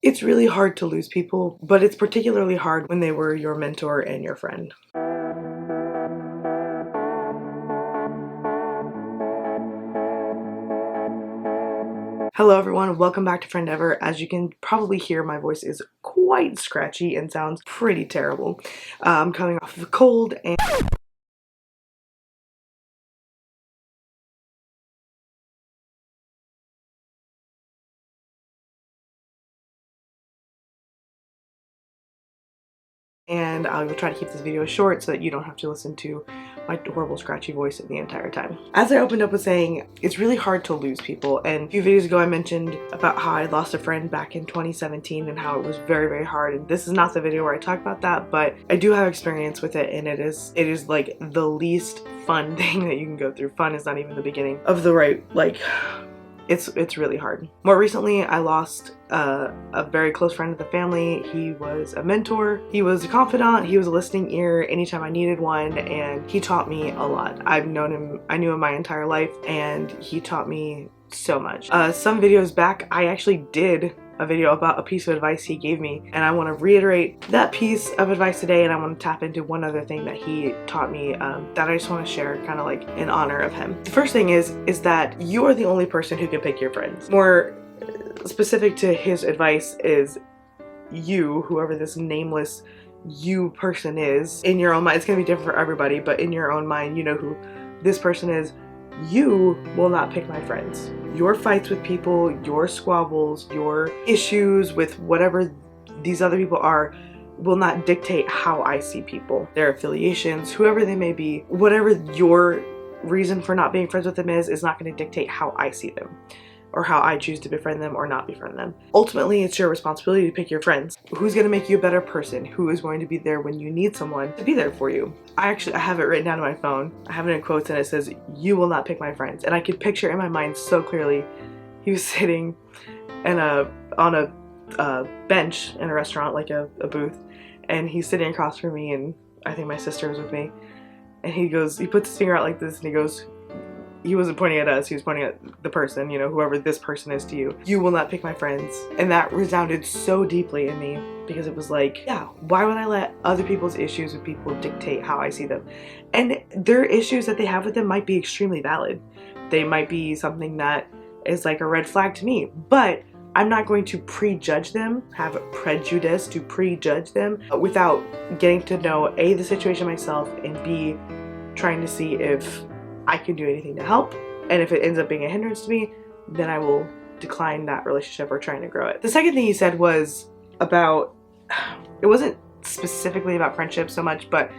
It's really hard to lose people, but it's particularly hard when they were your mentor and your friend. Hello everyone, welcome back to Friendeavor. As you can probably hear, my voice is quite scratchy and sounds pretty terrible. I'm coming off of a cold and I will try to keep this video short so that you don't have to listen to my horrible scratchy voice the entire time. As I opened up with saying, it's really hard to lose people, and a few videos ago I mentioned about how I lost a friend back in 2017 and how it was very, very hard, and this is not the video where I talk about that, but I do have experience with it, and it is like the least fun thing that you can go through. Fun is not even the beginning of the right, like, it's really hard. More recently, I lost a very close friend of the family. He was a mentor, he was a confidant, he was a listening ear anytime I needed one, and he taught me a lot. I knew him my entire life, and he taught me so much. Some videos back, I actually did a video about a piece of advice he gave me, and I want to reiterate that piece of advice today, and I want to tap into one other thing that he taught me that I just want to share kind of like in honor of him. The first thing is that you are the only person who can pick your friends. More specific to his advice is you, whoever this nameless you person is, in your own mind, it's going to be different for everybody, but in your own mind, you know who this person is. You will not pick my friends. Your fights with people, your squabbles, your issues with whatever these other people are will not dictate how I see people. Their affiliations, whoever they may be, whatever your reason for not being friends with them is not going to dictate how I see them, or how I choose to befriend them or not befriend them. Ultimately, it's your responsibility to pick your friends. Who's going to make you a better person? Who is going to be there when you need someone to be there for you? I have it written down on my phone. I have it in quotes, and it says, "You will not pick my friends." And I could picture in my mind so clearly, he was sitting on a bench in a restaurant, like a booth, and he's sitting across from me, and I think my sister was with me, and he puts his finger out like this, and he goes, he wasn't pointing at us, he was pointing at the person, you know, whoever this person is to you. You will not pick my friends. And that resounded so deeply in me, because it was like, yeah, why would I let other people's issues with people dictate how I see them? And their issues that they have with them might be extremely valid. They might be something that is like a red flag to me, but I'm not going to prejudge them, have a prejudice to prejudge them without getting to know A, the situation myself, and B, trying to see if I can do anything to help, and if it ends up being a hindrance to me, then I will decline that relationship or trying to grow it. The second thing he said was about, it wasn't specifically about friendship so much, but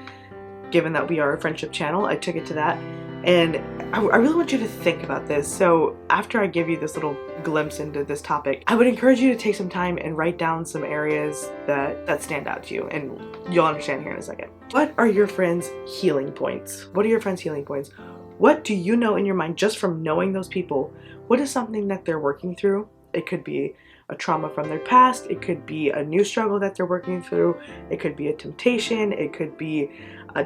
given that we are a friendship channel, I took it to that, and I really want you to think about this. So after I give you this little glimpse into this topic, I would encourage you to take some time and write down some areas that stand out to you, and you'll understand here in a second. What are your friends' healing points? What are your friends' healing points? What do you know in your mind just from knowing those people? What is something that they're working through? It could be a trauma from their past. It could be a new struggle that they're working through. It could be a temptation. It could be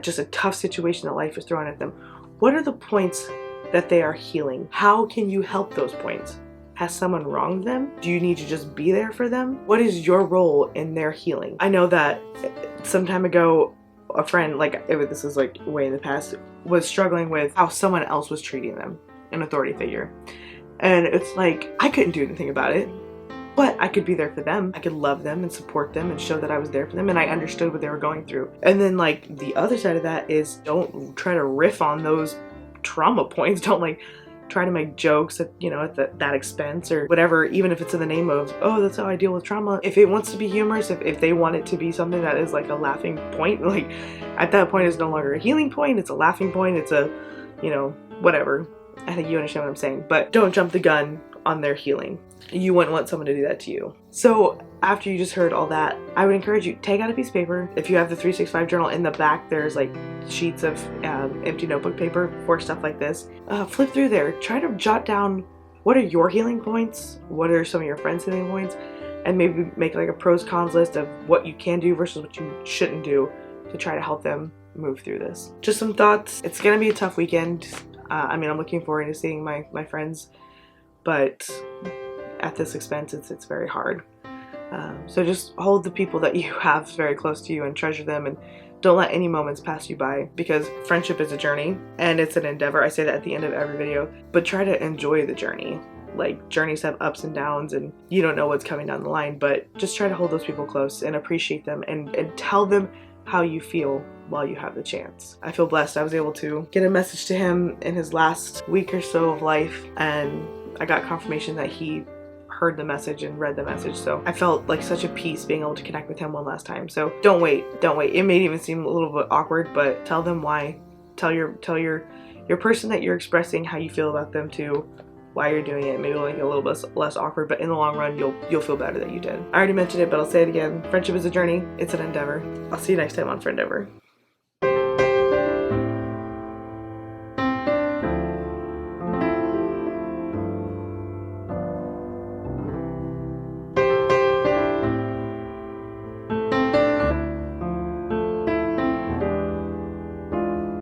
just a tough situation that life is throwing at them. What are the points that they are healing? How can you help those points? Has someone wronged them? Do you need to just be there for them? What is your role in their healing? I know that some time ago, a friend, like this is like way in the past, was struggling with how someone else was treating them, an authority figure. And it's like, I couldn't do anything about it, but I could be there for them. I could love them and support them and show that I was there for them, and I understood what they were going through. And then like the other side of that is, don't try to riff on those trauma points. Don't like try to make jokes at, you know, at that expense or whatever, even if it's in the name of, oh, that's how I deal with trauma. If it wants to be humorous, if they want it to be something that is like a laughing point, like at that point it's no longer a healing point, it's a laughing point, it's a, you know, whatever. I think you understand what I'm saying, but don't jump the gun on their healing. You wouldn't want someone to do that to you. So after you just heard all that, I would encourage you, take out a piece of paper. If you have the 365 journal, in the back there's like sheets of empty notebook paper for stuff like this. Flip through there, try to jot down what are your healing points, what are some of your friends' healing points, and maybe make like a pros cons list of what you can do versus what you shouldn't do to try to help them move through this. Just some thoughts. It's gonna be a tough weekend. I mean, I'm looking forward to seeing my friends, but at this expense, it's very hard. So just hold the people that you have very close to you and treasure them, and don't let any moments pass you by, because friendship is a journey and it's an endeavor. I say that at the end of every video, but try to enjoy the journey. Like, journeys have ups and downs and you don't know what's coming down the line, but just try to hold those people close and appreciate them, and tell them how you feel while you have the chance. I feel blessed. I was able to get a message to him in his last week or so of life, and I got confirmation that he heard the message and read the message. So I felt like such a peace being able to connect with him one last time. So don't wait. It may even seem a little bit awkward, but tell them why. Tell your person that you're expressing how you feel about them to why you're doing it. Maybe it'll make it a little bit less awkward, but in the long run, you'll feel better that you did. I already mentioned it, but I'll say it again. Friendship is a journey. It's an endeavor. I'll see you next time on Friendeavor.